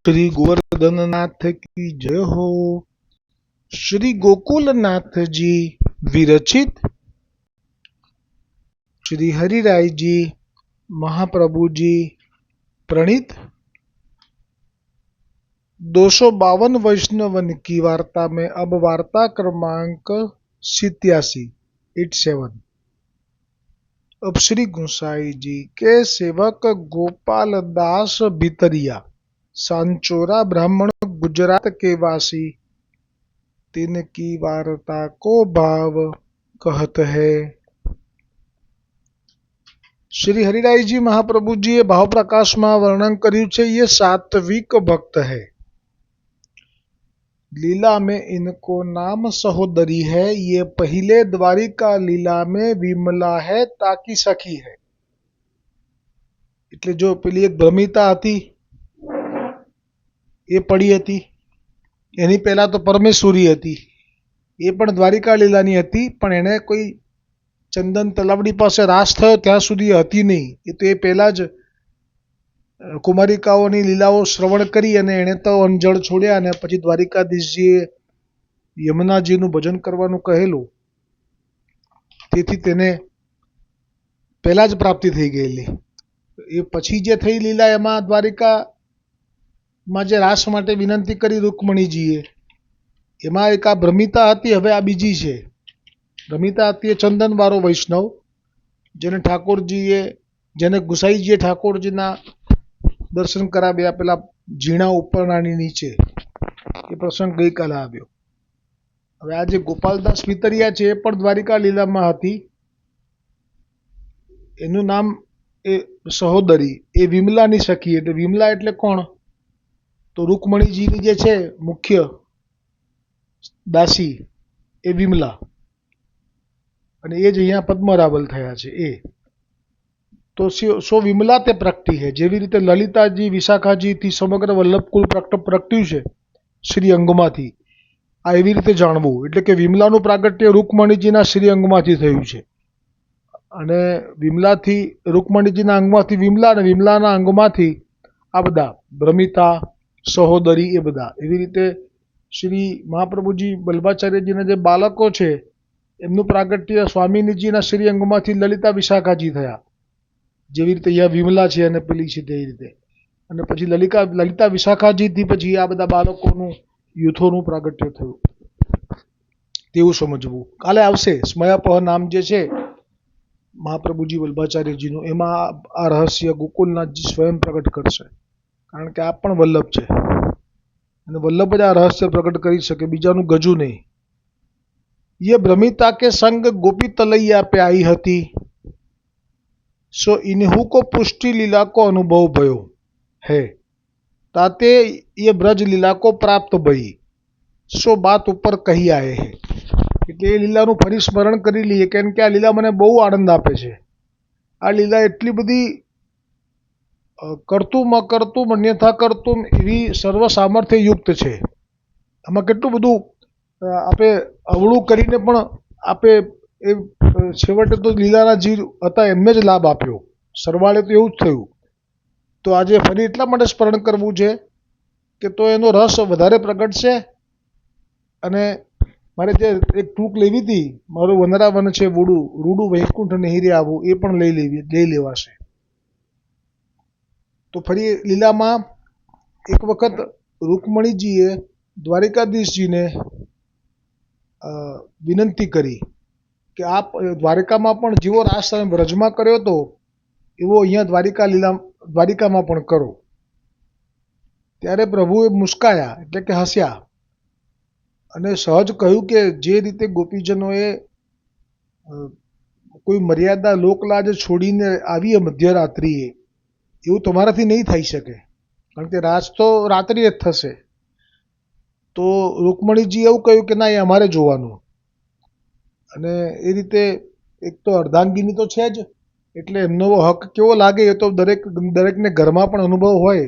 श्री गोवर्धन नाथ की जय हो। श्री गोकुलनाथ जी विरचित श्री हरिराय जी महाप्रभु जी प्रणीत 252 वैष्णवन की वार्ता में अब वार्ता क्रमांक 87। अब श्री गुसाई जी के सेवक गोपाल दास भितरिया सांचोरा ब्राह्मण गुजरात के वासी तिनकी वार्ता को भाव कहत है। श्री हरिरायजी महाप्रभुजीए भाव प्रकाश में वर्णन कर्યું છે। ये सात्विक भक्त है। लीला में इनको नाम सहोदरी है। ये पहले द्वारिका लीला में विमला है ताकी सखी है। એટલે જો પેલી એક ભ્રમિતા હતી એ પડી હતી, એની પહેલા તો પરમેશ્વરી હતી, એ પણ દ્વારિકા લીલાની હતી, પણ એને કોઈ ચંદન તલાવડી પાસે રાસ થયો ત્યાં સુધી હતી નહીં। એ તો એ પહેલા જ કુમારિકાઓની લીલાઓ શ્રવણ કરી અને એણે તો અંજળ છોડ્યા અને પછી દ્વારિકાધીશજીએ યમુનાજીનું ભજન કરવાનું કહેલું, તેથી તેને પહેલા જ પ્રાપ્તિ થઈ ગયેલી। એ પછી જે થઈ લીલા એમાં દ્વારિકામાં જે રાસ માટે વિનંતી કરી રૂકમણીજીએ, એમાં એક આ ભ્રમિતા હતી, હવે આ બીજી છે। ભ્રમિતા હતી એ ચંદનવાળો વૈષ્ણવ, જેને ગુસાઈજીએ ઠાકોરજીના દર્શન કરાવ્યા પેલા ઝીણા ઉપરણાની નીચે, એ પ્રસંગ ગઈકાલે આવ્યો। હવે આ જે ગોપાલદાસ પિતરિયા છે એ પણ દ્વારિકા લીલામાં હતી। એનું નામ એ સહોદરી, એ વિમલાની સખી। એટલે વિમલા એટલે કોણ? તો રૂકમણીજીની જે છે મુખ્ય દાસી એ વિમલા, અને એ જ અહીંયા પદ્મરાવલ થયા છે એ। તો સો વિમલા તે પ્રગટી है। જેવી રીતે લલિતાજી વિશાખાજીથી સમગ્ર વલ્લભકુળ પ્રગટ્યું છે શ્રીઅંગમાંથી, આ એવી રીતે જાણવું। એટલે કે વિમલાનું પ્રાગટ્ય રૂકમણીજીના શ્રીઅંગમાંથી થયું છે, અને વિમલાથી રૂકમણીજીના અંગમાંથી વિમલા, અને વિમલાના અંગમાંથી આ બધા ભ્રમિતા, સહોદરી, એ બધા એવી રીતે શ્રી મહાપ્રભુજી વલ્લભાચાર્યજીના જે બાળકો છે એમનું પ્રાગટ્ય સ્વામીજીના શ્રીઅંગમાંથી લલિતા વિશાખાજી થયા। જેવી રીતે અહીંયા વિમલા છે અને પેલી છે તે રીતે, અને પછી લલિતા વિશાખાજીથી પછી આ બધા બાળકોનું યુથોનું પ્રાગટ્ય થયું, તેવું સમજવું। કાલે આવશે સ્મયાપહ નામ જે છે મહાપ્રભુજી વલ્લભાચાર્યજીનું, એમાં આ રહસ્ય ગોકુલનાથજી સ્વયં પ્રગટ કરશે, કારણ કે આ પણ વલ્લભ છે અને વલ્લભ જ આ રહસ્ય પ્રગટ કરી શકે, બીજાનું ગજુ નહીં। ये भ्रमिता के संग गोपी तलैया पे आई हती, सो इन्हू को पुष्टि लीला को अनुभव भयो है, ताते ये ब्रज लीला को प्राप्त भई, सो बात ऊपर कही आए है। એટલે એ લીલાનું ફરી સ્મરણ કરી લઈએ, કેમ કે આ લીલા મને બહુ આનંદ આપે છે। આ લીલા એટલી બધી કરતું અકર્તું અન્યથા કરતું એવી સર્વ સામર્થ્ય યુક્ત છે। આમાં કેટલું બધું આપણે અવળું કરીને પણ આપે એ છેવટે તો લીલાના જીવ હતા એમને જ લાભ આપ્યો, સરવાળે તો એવું જ થયું। તો આજે ફરી એટલા માટે સ્મરણ કરવું છે કે તો એનો રસ વધારે પ્રગટશે। અને મારે જે એક ટૂંક લેવી હતી, મારું વનરાવન છે રૂડું વૈકુંઠ નહિરે આવું, એ પણ લઈ લેવાશે। તો ફરી લીલામાં એક વખત રૂકમણીજીએ દ્વારિકાધીશજીને વિનંતી કરી કે આપ દ્વારિકામાં પણ જેવો રાસ તમે વ્રજમાં કર્યો હતો એવો અહીંયા દ્વારિકામાં પણ કરો। ત્યારે પ્રભુએ મુસ્કાયા, એટલે કે હસ્યા, અને સહજ કહ્યું કે જે રીતે ગોપીજનોએ કોઈ મર્યાદા લોકલાજ છોડીને આવીએ મધ્યરાત્રિએ, એવું તમારાથી નહીં થઈ શકે, કારણ કે રાસ તો રાત્રિએ જ થશે। તો રૂકમણીજી એવું કહ્યું કે ના, એ અમારે જોવાનું। અને એ રીતે એક તો અર્ધાંગીની તો છે જ, એટલે એમનો હક કેવો લાગે એ તો દરેકને ઘરમાં પણ અનુભવ હોય।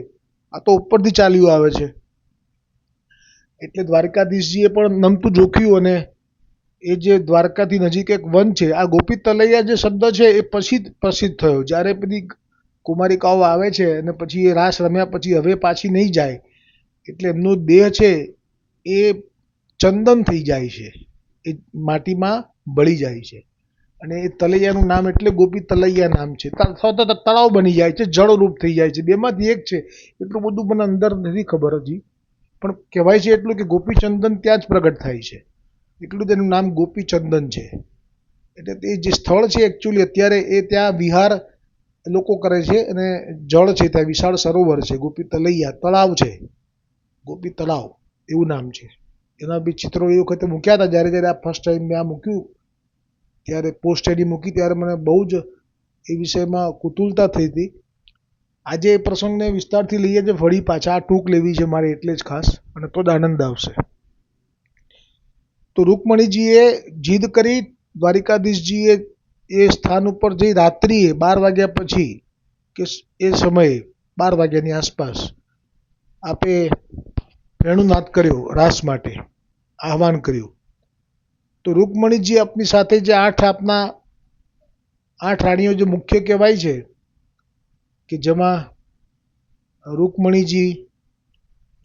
આ તો ઉપરથી ચાલ્યું આવે છે, એટલે દ્વારકાધીશજીએ પણ નમતું જોખ્યું, અને એ જે દ્વારકાથી નજીક એક વન છે, આ ગોપી તલૈયા જે શબ્દ છે એ પછી પ્રસિદ્ધ થયો, જ્યારે બધી કુમારિકાઓ આવે છે અને પછી એ રાસ રમ્યા પછી હવે પાછી નહીં જાય, એટલે એમનો દેહ છે એ ચંદન થઈ જાય છે, એ માટીમાં ભળી જાય છે. અને એ તલૈયાનું નામ એટલે ગોપી તલૈયા નામ છે. તળાવ બની જાય છે, જળરૂપ થઈ જાય છે. બેમાંથી એક છે. એટલું બધું મને અંદર નથી ખબર હજી, પણ કહેવાય છે એટલું કે ગોપીચંદન ત્યાં જ પ્રગટ થાય છે, એટલું તેનું નામ ગોપીચંદન છે. એટલે તે જે સ્થળ છે એકચ્યુઅલી અત્યારે એ ત્યાં વિહાર લોકો કરે છે, અને જળ છે ત્યાં વિશાળ સરોવર છે, ગોપી તલૈયા તળાવ છે, ગોપી તળાવ એવું નામ છે. એના બી ચિત્રો એ વખતે મૂક્યા હતા. જ્યારે જ્યારે આ ફર્સ્ટ ટાઈમ મેં આ મૂક્યું ત્યારે પોસ્ટ એની મૂકી ત્યારે મને બહુ જ એ વિષયમાં કુતૂહલતા થઈ હતી. આજે એ પ્રસંગને વિસ્તારથી લઈએ છીએ ફરી પાછા. આ ટૂંક લેવી છે મારે એટલે જ ખાસ, અને તો જ આનંદ આવશે. તો રૂકમણીજીએ જીદ કરી, દ્વારિકાધીશજીએ એ સ્થાન ઉપર જઈ રાત્રિએ 12 વાગ્યા પછી કે એ સમયે 12 વાગ્યાની આસપાસ આપે વેણુનાદ કર્યો, રાસ માટે આહવાન કર્યું. તો રૂકમણીજી આપની સાથે જે આપના 8 રાણીઓ જે મુખ્ય કહેવાય છે, કે જેમાં રૂકમણીજી,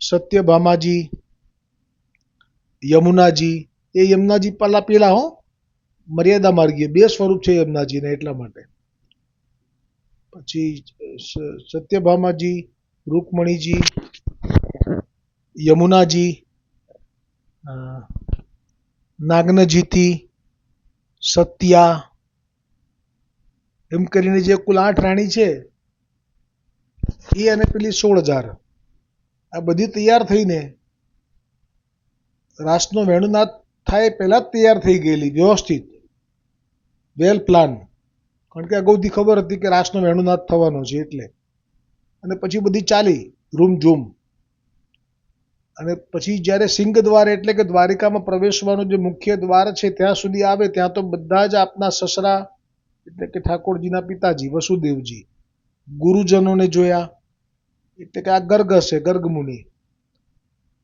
સત્યભામાજી, યમુનાજી, એ યમુનાજી પેલા મર્યાદા માર્ગીય 2 સ્વરૂપ છે યમુનાજીને, એટલા માટે. પછી સત્યભામાજી, રૂકમણીજી, યમુનાજી, નાગ્નજીતી, સત્યા, એમ કરીને જે કુલ 8 રાણી છે એ અને પેલી 16,000 આ બધી તૈયાર થઈને રાસનો વેણુનાદ થાય પહેલા જ તૈયાર થઈ ગયેલી, વ્યવસ્થિત, વેલ પ્લાન. કારણ કે અગાઉથી ખબર હતી કે રાસનો વેણુનાદ થવાનો છે એટલે. અને પછી બધી ચાલી રૂમઝૂમ. અને પછી જ્યારે સિંહ દ્વાર એટલે કે દ્વારિકામાં પ્રવેશવાનું જે મુખ્ય દ્વાર છે ત્યાં સુધી આવે, ત્યાં તો બધા જ આપના સસરા એટલે કે ઠાકોરજીના પિતાજી વસુદેવજી, ગુરુજનોને જોયા, એટલે કે આ ગર્ગ હશે, ગર્ગ મુનિ,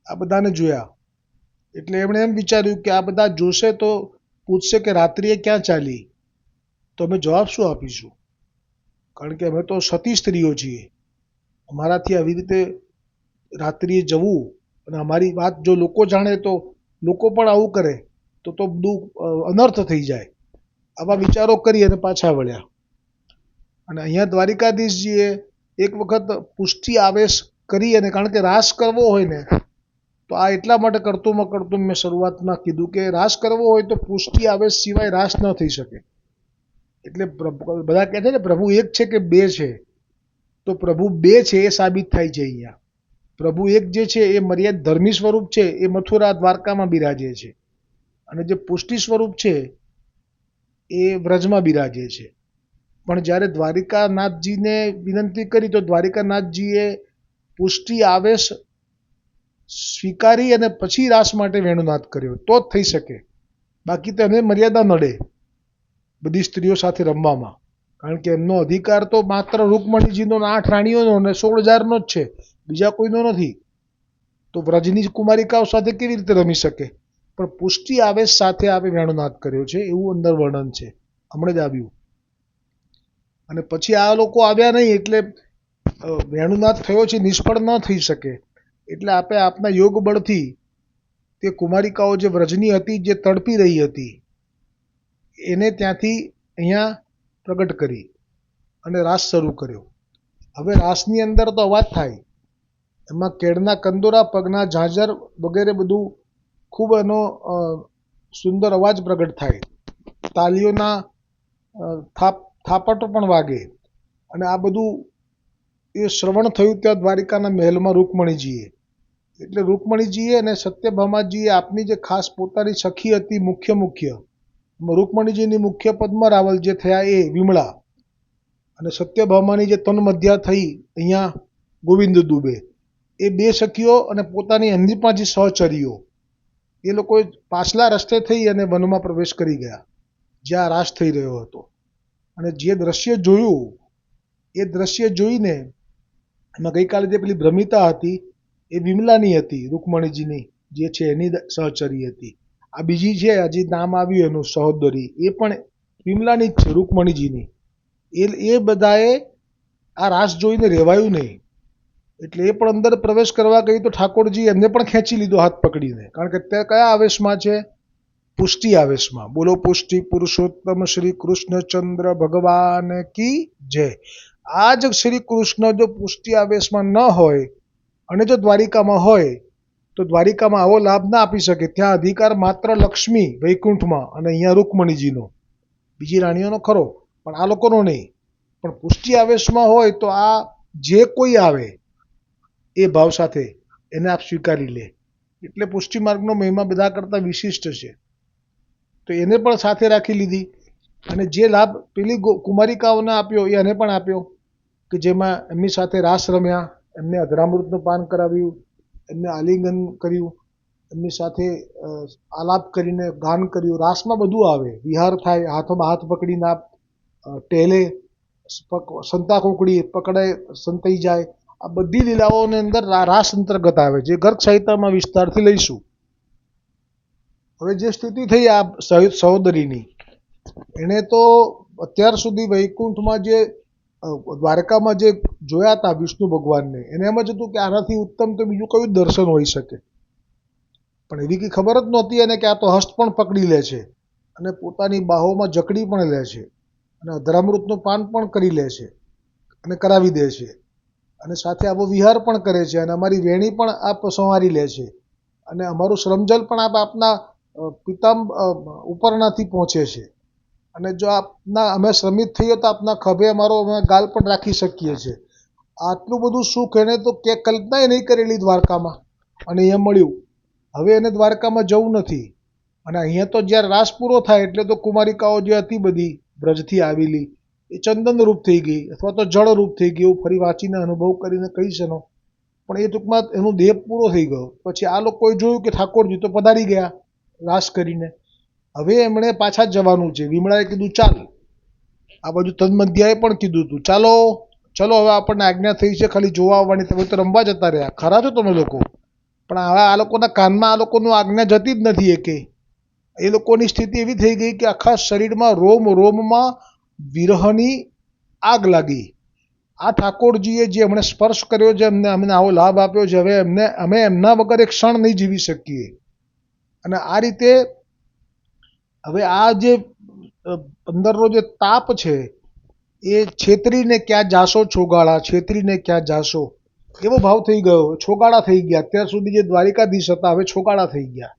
આ બધાને જોયા. એટલે એમણે એમ વિચાર્યું કે આ બધા જોશે તો પૂછશે કે રાત્રિએ ક્યાં ચાલી, તો અમે જવાબ શું આપીશું? કારણ કે અમે તો સતી સ્ત્રીઓ છીએ, અમારાથી આવી રીતે રાત્રિએ જવું, અને અમારી વાત જો લોકો જાણે તો લોકો પણ આવું કરે તો બધું અનર્થ થઈ જાય. આવા વિચારો કરી અને પાછા વળ્યા. અને અહીંયા દ્વારિકાધીશજીએ એક વખત પુષ્ટિ આવેશ કરી, અને કારણ કે રાસ કરવો હોય ને તો આ એટલા માટે કરતું મેં શરૂઆતમાં કીધું કે રાસ કરવો હોય તો પુષ્ટિ આવેશ સિવાય રાસ ન થઈ શકે. એટલે બધા કહે છે ને પ્રભુ એક છે કે બે છે, તો પ્રભુ બે છે એ સાબિત થાય છે અહીંયા. પ્રભુ એક જે છે એ મર્યાદ ધર્મી સ્વરૂપ છે, એ મથુરા દ્વારકામાં બિરાજે છે, અને જે પુષ્ટિ સ્વરૂપ છે એ વ્રજમાં બિરાજે છે. પણ જ્યારે દ્વારિકાનાથજીને વિનંતી કરી તો દ્વારિકાનાથજીએ પુષ્ટિ આવેશ સ્વીકારી અને પછી રાસ માટે વેણુનાદ કર્યો, તો જ થઈ શકે. બાકી તો એને મર્યાદા નડે બધી સ્ત્રીઓ સાથે રમવામાં. કારણ કે એમનો અધિકાર તો માત્ર રૂકમણીજીનો, 8 રાણીઓનો અને 16,000નો જ છે, બીજા કોઈનો નથી. તો વ્રજની કુમારિકાઓ સાથે કેવી રીતે રમી શકે? પણ પુષ્ટિ આવેશ સાથે આપણે વેણુનાદ કર્યો છે એવું અંદર વર્ણન છે, હમણાં જ આવ્યું. અને પછી આ લોકો આવ્યા નહીં એટલે વેણુનાદ થયો છે, નિષ્ફળ ન થઈ શકે. એટલે આપણે આપના યોગ બળથી તે કુમારિકાઓ જે વ્રજની હતી, જે તડપી રહી હતી, એને ત્યાંથી અહીંયા પ્રગટ કરી અને રાસ શરૂ કર્યો. હવે રાસની અંદર તો અવાજ થાય, એમાં કેળના કંદોરા, પગના ઝાંઝર વગેરે બધું ખૂબ એનો સુંદર અવાજ પ્રગટ થાય, તાલીઓના થાપટો પણ વાગે. અને આ બધું એ શ્રવણ થયું ત્યાં દ્વારિકાના મહેલમાં રૂકમણીજીએ. એટલે રૂકમણીજીએ અને સત્યભામાજીએ આપની જે ખાસ પોતાની સખી હતી, મુખ્ય રૂકમણીજીની મુખ્ય પદ્મરાવલ જે થયા એ વિમળા, અને સત્યભામાની જે તન્મધ્યા થઈ અહીંયા ગોવિંદ દુબે, એ 2 સખીઓ અને પોતાની એમની પણ જે સહચરીઓ, એ લોકો પાછલા રસ્તે થઈ અને વનમાં પ્રવેશ કરી ગયા જ્યાં રાસ થઈ રહ્યો હતો. અને જે દ્રશ્ય જોયું એ દ્રશ્ય જોઈને એમાં ગઈકાલે જે પેલી ભ્રમિતા હતી એ વિમલાની હતી, રૂકમણીજીની જે છે એની સહચરી હતી. આ બીજી છે, હજી નામ આવ્યું એનું સહોદરી, એ પણ વિમલાની જ છે, રૂકમણીજીની. એ બધાએ આ રાસ જોઈને રહેવાયું નહીં. એટલે એ પણ અંદર પ્રવેશ કરવા ગઈ તો ઠાકોરજી એમને પણ ખેંચી લીધો હાથ પકડીને, કારણ કે તે કયા આવેશમાં છે? પુષ્ટિ આવેશમાં. બોલો પુષ્ટિ પુરુષોત્તમ શ્રી કૃષ્ણચંદ્ર ભગવાન કી જય. આ જ શ્રી કૃષ્ણ જો પુષ્ટિ આવેશમાં ન હોય અને જો દ્વારિકામાં હોય તો દ્વારિકામાં આવો લાભ ના આપી શકે. ત્યાં અધિકાર માત્ર લક્ષ્મી વૈકુંઠમાં અને અહીંયા રૂકમણીજીનો, બીજી રાણીઓનો ખરો પણ આ લોકોનો નહીં. પણ પુષ્ટિ આવેશમાં હોય તો આ જે કોઈ આવે એ ભાવ સાથે એને આપ સ્વીકારી લે. એટલે પુષ્ટિ માર્ગનો મહિમા બધા કરતાં વિશિષ્ટ છે. તો એને પણ સાથે રાખી લીધી અને જે લાભ પેલી કુમારિકાઓને આપ્યો એ એને પણ આપ્યો, કે જેમાં એમની સાથે રાસ રમ્યા, એમને અધરામૃતનું પાન કરાવ્યું, એમને આલિંગન કર્યું, એમની સાથે આલાપ કરીને ગાન કર્યું. રાસમાં બધું આવે, વિહાર થાય, હાથોમાં હાથ પકડીને આપ ટેલે, સંતા કોકડી પકડાય, સંતાઈ જાય. આ બધી લીલાઓની અંદર રાસ અંતર્ગત આવે, જે ગર્ગ સાહિત્યમાં વિસ્તારથી લઈશું. હવે જે સ્થિતિ થઈ આ સહોદરીની, એણે તો અત્યાર સુધી વૈકુંઠમાં જે દ્વારકામાં જે જોયા હતા વિષ્ણુ ભગવાનને, એને એમ જ હતું કે આનાથી ઉત્તમ તો બીજું કયું દર્શન હોઈ શકે. પણ એવી કંઈ ખબર જ નહોતી એને કે આ તો હસ્ત પણ પકડી લે છે અને પોતાની બાહોમાં જકડી પણ લે છે અને અધરામૃતનું પાન પણ કરી લે છે અને કરાવી દે છે અને સાથે આવો વિહાર પણ કરે છે અને અમારી વેણી પણ આપ સંવારી લે છે અને અમારું શ્રમજલ પણ આપ આપના પિતાંબ ઉપરણાથી પહોંચે છે અને જો આપના અમે શ્રમિત થઈએ તો આપના ખભે અમારો અમે ગાલ પણ રાખી શકીએ છીએ. આટલું બધું સુખ એને તો કે કલ્પનાય નહીં કરેલી દ્વારકામાં, અને અહીંયા મળ્યું. હવે એને દ્વારકામાં જવું નથી. અને અહીંયા તો જ્યારે રાસ પૂરો થાય એટલે તો કુમારિકાઓ જે હતી બધી બ્રજથી આવેલી એ ચંદન રૂપ થઈ ગઈ અથવા તો જળ રૂપ થઈ ગઈ, એવું ફરી વાંચીને અનુભવ કરીને કહીશ એનો. પણ એ ટૂંકમાં એનો દેહ પૂરો થઈ ગયો. પછી આ લોકોએ જોયું કે ઠાકોરજી તો પધારી ગયા રાસ કરીને. હવે એમણે પાછા જ જવાનું છે. વિમળાએ કીધું ચાલ. આ બાજુ તન્મધ્યાએ પણ કીધું હતું ચાલો ચલો, હવે આપણને આજ્ઞા થઈ છે ખાલી જોવા આવવાની, તમે તો રમવા જતા રહ્યા. ખરા છો તમે લોકો, પણ હવે આ લોકોના કાનમાં આ લોકોનું આજ્ઞા જતી જ નથી એકે. એ લોકોની સ્થિતિ એવી થઈ ગઈ કે આખા શરીરમાં રોમ રોમમાં વિરહની આગ લાગી. આ ઠાકોરજીએ જે એમણે સ્પર્શ કર્યો છે, અમને આવો લાભ આપ્યો છે, હવે અમે એમના વગર એક ક્ષણ નહીં જીવી શકીએ. અને આ રીતે હવે આ જે અંદરનો જે તાપ છે એ છેતરીને ક્યાં જાશો છોગાળા, છેતરીને ક્યાં જાશો, એવો ભાવ થઈ ગયો. છોગાળા થઈ ગયા. અત્યાર સુધી જે દ્વારિકાધીશ હતા હવે છોગાળા થઈ ગયા.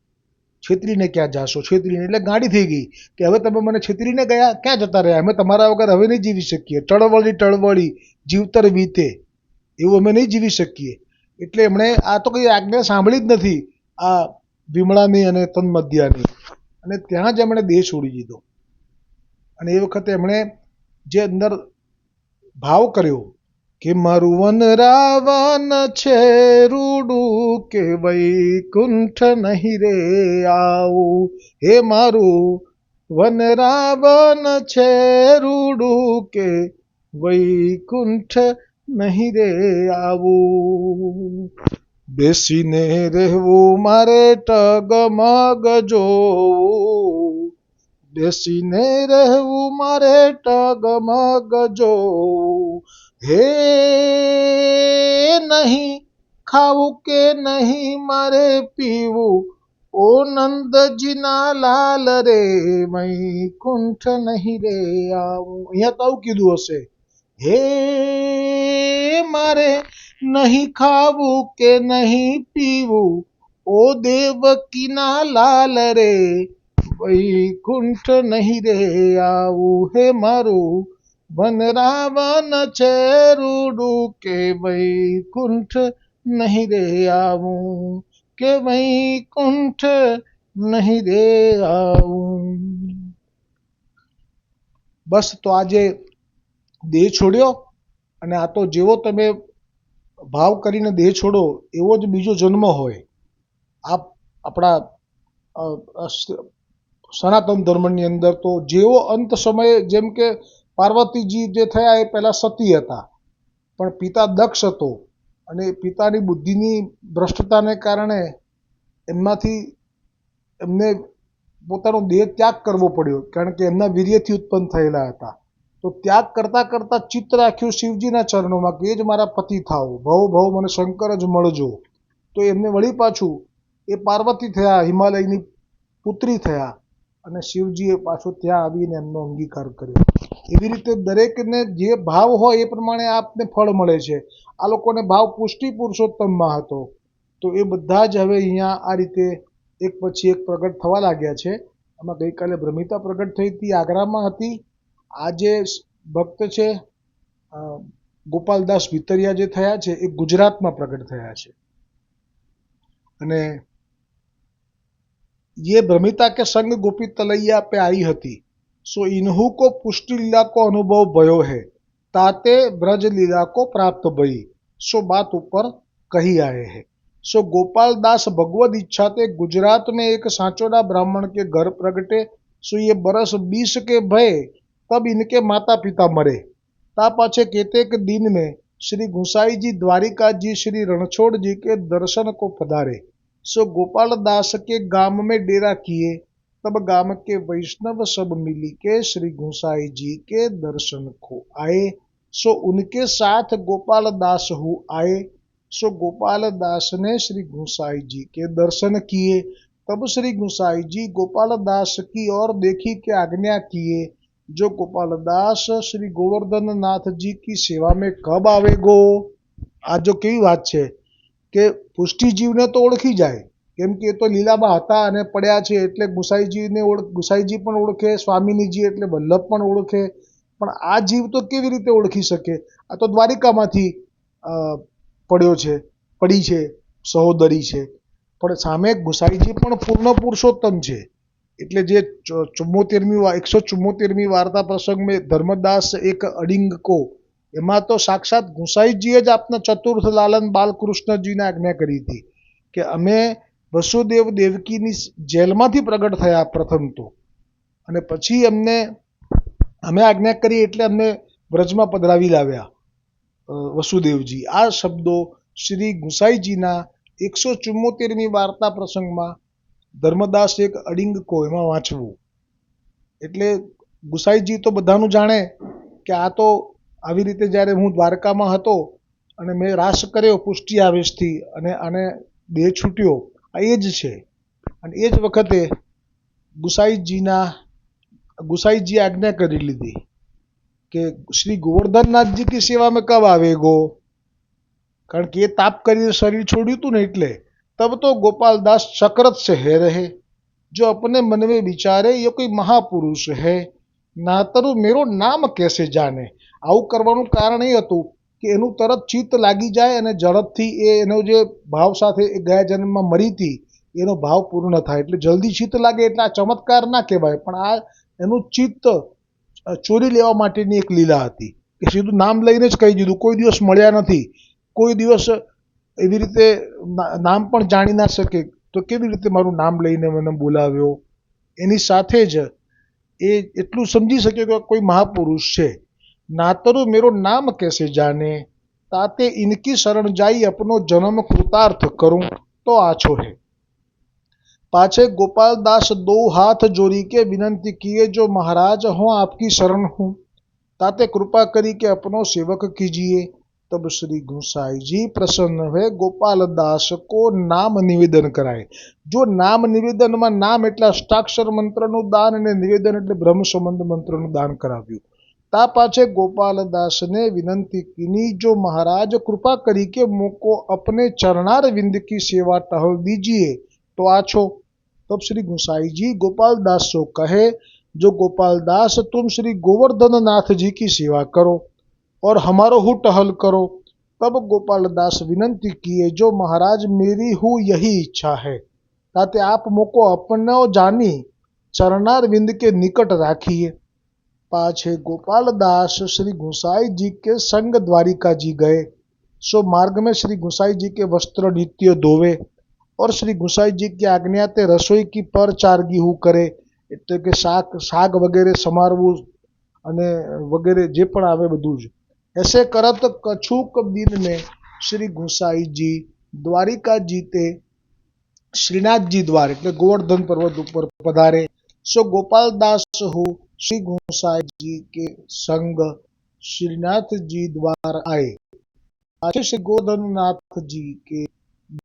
છેતરીને ક્યાં જાશો, છેતરીને એટલે ગાડી થઈ ગઈ કે હવે તમે મને છેતરીને ગયા, ક્યાં જતા રહ્યા, અમે તમારા વગર હવે નહીં જીવી શકીએ. ટળવળી ટળવળી જીવતર વીતે એવું અમે નહીં જીવી શકીએ. એટલે એમણે આ તો કંઈ આજ્ઞા સાંભળી જ નથી આ વિમળાની અને તન્મધ્યાની, અને ત્યાં જ એમણે દેહ છોડી દીધો. અને એ વખતે એમણે જે અંદર ભાવ કર્યો કે મારું વન રાવન છે રૂડું, કે વૈકુંઠ નહીં રે આવું. હે મારું વન રાવન છે રૂડું, કે વૈકુંઠ નહીં રે આવું. બેસીને રહેવું મારે ટગમગ જોવું, બેસીને રહેવું મારે ટગમગ જોવું. હે નહીં ખાવું કે નહીં મારે પીવું, ઓ નંદજીના લાલ રે વૈકુંઠ નહીં રે આવું. અહીંયા તો આવું કીધું હશે. હે મારે નહીં ખાવું કે નહીં પીવું, ઓ દેવકીના લાલ રે વૈકુંઠ નહીં રે આવું. હે મારું વન રાવન છે રૂડું, કે વૈકુંઠ નહીં રે આવું, કે વૈકુંઠ નહીં રે આવું. બસ તો આજે દેહ છોડ્યો, અને આ તો જેવો તમે ભાવ કરીને દેહ છોડો એવો જ બીજો જન્મ હોય. આપણા સનાતન ધર્મની અંદર તો જેવો અંત સમયે, જેમ કે પાર્વતીજી જે થયા એ પહેલાં સતી હતા, પણ પિતા દક્ષ હતો અને પિતાની બુદ્ધિની ભ્રષ્ટતાને કારણે એમને પોતાનો દેહ ત્યાગ કરવો પડ્યો, કારણ કે એમના વીર્યથી ઉત્પન્ન થયેલા હતા. તો ત્યાગ કરતા કરતા ચિત્ત રાખ્યું શિવજીના ચરણોમાં કે એ જ મારા પતિ થાઓ, ભવ ભવ મને શંકર જ મળજો. તો એમને વળી પાછું એ પાર્વતી થયા, હિમાલયની પુત્રી થયા, અને શિવજીએ પાછો ત્યાં આવીને એમનો અંગીકાર કર્યો. એવી રીતે દરેકને જે ભાવ હોય એ પ્રમાણે આપને ફળ મળે છે. આ લોકોને ભાવ પુષ્ટિ પુરુષોત્તમમાં હતો, તો એ બધા જ હવે અહીંયા આ રીતે એક પછી એક પ્રગટ થવા લાગ્યા છે. આમાં ગઈકાલે ભ્રમિતા પ્રગટ થઈ હતી, આગ્રામાં હતી. આ જે ભક્ત છે ગોપાલદાસ ભીતરિયા જે થયા છે એ ગુજરાતમાં પ્રગટ થયા છે. અને ये भ्रमिता के संग गोपी तलैया पे आई હતી, सो इन्हू को पुष्टि लीला को अनुभव भयो है, ताते ब्रज लीला को प्राप्त भई, सो बात ऊपर कही आए हैं. सो गोपाल दास भगवद इच्छा ते गुजरात में एक सांचोड़ा ब्राह्मण के घर प्रगटे. सो ये बरस 20 के भय, तब इनके माता पिता मरे. ता पाछे केतेक दिन में श्री गुसाई जी द्वारिका जी श्री रणछोड़ जी के दर्शन को पधारे. सो गोपाल दास के गांव में डेरा किए. तब गांव के वैष्णव सब मिली के श्री गुसाई जी के दर्शन को आए. सो उनके साथ गोपाल दास हो आए. सो गोपाल दास ने श्री गुसाई जी के दर्शन किए. तब श्री गुसाई जी गोपाल दास की ओर देखी के आज्ञा किए, जो गोपाल दास श्री गोवर्धन नाथ जी की सेवा में कब आवेगो. આ જો કેવી વાત છે કે પુષ્ટિજીવને તો ઓળખી જાય, કેમ કે એ તો લીલામાં હતા અને પડ્યા છે એટલે ગુસાઈજી પણ ઓળખે, સ્વામિનીજી એટલે વલ્લભ પણ ઓળખે. પણ આ જીવ તો કેવી રીતે ઓળખી શકે? આ તો દ્વારિકામાંથી પડ્યો છે, પડી છે, સહોદરી છે. પણ સામે ગુસાઈજી પણ પૂર્ણ પુરુષોત્તમ છે. એટલે જે 174મી વાર્તા પ્રસંગમાં ધર્મદાસ એક અડિંગ કો, એમાં તો સાક્ષાત ગુસાઈજીએ જ આપના ચતુર્થ લાલન બાલકૃષ્ણજીને આજ્ઞા કરી હતી કે અમે વસુદેવ દેવકીની જેલમાંથી પ્રગટ થયા પ્રથમ તો, અને પછી અમે આજ્ઞા કરી એટલે અમને વ્રજમાં પધરાવી લાવ્યા વસુદેવજી. આ શબ્દો શ્રી ગુસાઈજીના 174મી વાર્તા પ્રસંગમાં ધર્મદાસ એક અડિંગ કો એમાં વાંચવું. એટલે ગુસાઈજી તો બધાનું જાણે કે આ તો આવી રીતે જ્યારે હું દ્વારકામાં હતો અને મેં રાસ કર્યો પુષ્ટિ આવેશથી અને આને દેહ છૂટ્યો, આ એ જ છે. અને એ જ વખતે ગુસાઈજીએ આજ્ઞા કરી લીધી કે શ્રી ગોવર્ધનનાથજી કી સેવા મેં કબ આવેગો, કારણ કે એ તાપ કરીને શરીર છોડ્યું હતું ને એટલે. तब तो गोपाल दास चक्रत से है रहे, जो अपने मन में विचारे ये कोई महापुरुष है, नातरु मेरो नाम कैसे जाने. આવું કરવાનું કારણ એ હતું કે એનું તરત ચિત્ત લાગી જાય અને ઝડપથી એનો જે ભાવ સાથે એ ગયા જન્મમાં મરી હતી એનો ભાવ પૂર્ણ થાય. એટલે જલ્દી ચિત્ત લાગે એટલે આ ચમત્કાર ના કહેવાય, પણ આ એનું ચિત્ત ચોરી લેવા માટેની એક લીલા હતી કે સીધું નામ લઈને જ કહી દીધું. કોઈ દિવસ મળ્યા નથી, કોઈ દિવસ એવી રીતે નામ પણ જાણી ના શકે, તો કેવી રીતે મારું નામ લઈને મને બોલાવ્યો. એની સાથે જ એ એટલું સમજી શક્યો કે કોઈ મહાપુરુષ છે. नातरु मेरो नाम कैसे जाने, ताते इनकी शरण जाई अपनो जन्म कृतार्थ करूं तो आछो है. पाछे गोपाल दास दो हाथ जोड़ी के विनंती किए, जो महाराज हो आपकी शरण हूँ, ताते कृपा करी के अपनो सेवक कीजिए. तब श्री गुसाई जी प्रसन्न हुए, गोपाल दास को नाम निवेदन कराए. जो नाम निवेदन में नाम એટલે અષ્ટાક્ષર મંત્રનું દાન અને નિવેદન એટલે બ્રહ્મ સંબંધ મંત્રનું દાન કરાવ્યું. ता पाछे गोपाल दास ने विनंती कीनी, जो महाराज कृपा करी के मोको अपने चरणार विंद की सेवा टहल दीजिए तो आछो. तब श्री गुसाई जी गोपाल दास सो कहे, जो गोपाल दास तुम श्री गोवर्धन नाथ जी की सेवा करो और हमारो हु टहल करो. तब गोपाल दास विनंती किए, जो महाराज मेरी हु यही इच्छा है, ताते आप मोको अपनो जानी चरणार विंद के निकट राखिए. पाछे गोपाल दास श्री गुसाई जी के संग द्वारिका जी गए. सो मार्ग में श्री गुसाई जी के वस्त्र नित्य धोवे और श्री गुसाई जी की आज्ञा ते रसोई की पर चारगी हु करे, એટલે કે શાક વગેરે સમારવું અને વગેરે જે પણ આવે બધું જ. ऐसे करत कछुक दिन में श्री गुसाई जी द्वारिका जी ते श्रीनाथ जी द्वार એટલે ગોવર્ધન પર્વત ઉપર પધારે. सो गोपाल दास हु श्री गोसाई जी के संग श्रीनाथ जी द्वार आए, पाछे श्री गोधननाथ जी के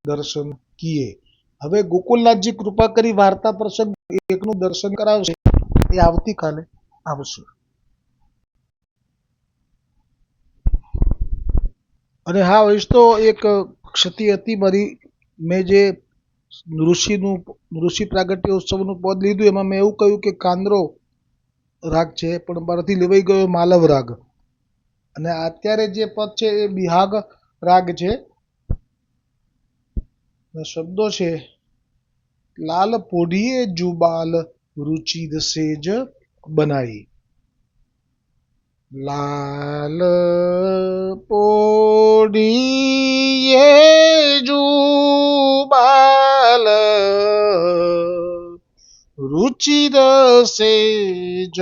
दर्शन किए। હવે ગોકુલનાથજી કૃપા કરી વાર્તા પ્રસંગ એકનું દર્શન કરાવશે, એ આવતીકાલે આવશે। અને હા, વૈશ તો એક ક્ષતિ હતી મારી, મેં જે ઋષિ પ્રાગટ્ય ઉત્સવનું પદ લીધું એમાં મેં એવું કહ્યું કે કાંદરો રાગ છે, પણ મારાથી લેવાઈ ગયો માલવ રાગ, અને અત્યારે જે પદ છે એ બિહાગ રાગ છે। શબ્દો છે, લાલ પોઢીએ જુબાલ रुचिर सेज बनाई। लाल पोढ़िए जुबाल रुचिर सेज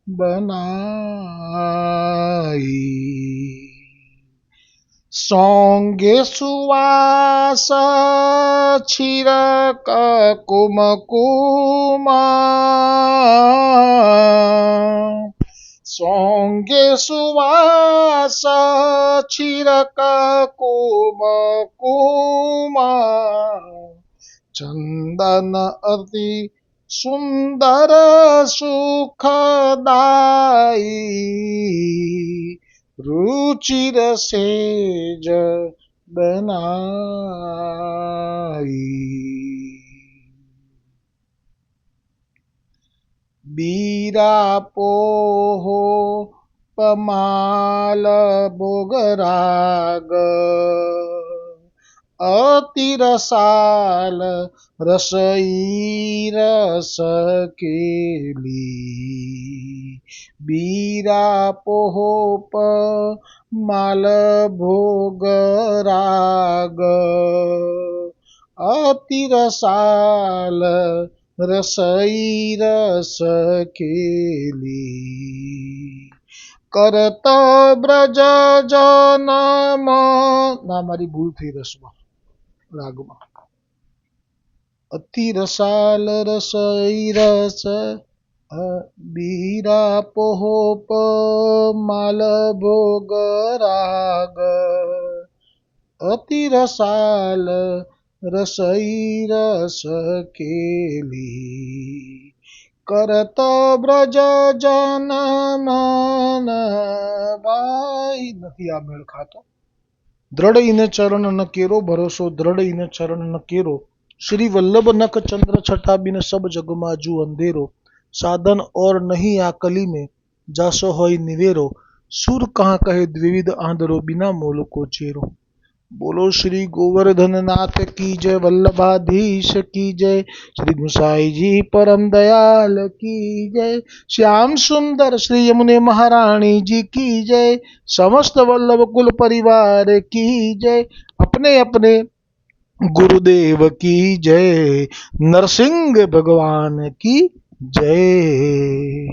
बनाई। सौंगे सुवास छिरक कुमकुमा। सौंगे सुवास छिरक कुमकुमा। चंदन अति सुंदर सुखदाई। रुचिर सेज बनाई। बीरा पोहो पमाल भोगराग। अति रसाल रसई रस केली। बीरा पोहो पमाल भोगराग। अति रसाल रसई रस केली। करत ब्रज जनम ना मारी भूल थी रसमा रागमा। अति रसाल रसई रस बीरा पोहो पमाल भोगराग। अति रसाल रसई रस केली। करत ब्रज जन मन भाई નથી આ મેળ ખાતો। દ્રઢ ઇન ચરણ ન કેરો ભરોસો, દ્રઢ ઇન ચરણ ન કેરો। श्री वल्लभ नख चंद्र छटा बिन सब जग माजू अंधेरो। साधन और नहीं आकली में जासो होय निवेरो। सुर कहाँ कहे द्विविध आंधरो, बिना मोल को चेरो। बोलो श्री गोवर्धन नाथ की जय, वल्लभाधीश की जय, श्री गुसाई जी परम दयाल की जय, श्याम सुंदर श्री यमुने महारानी जी की जय, समस्त वल्लभ कुल परिवार की जय, अपने अपने गुरुदेव की जय, नरसिंह भगवान की जय।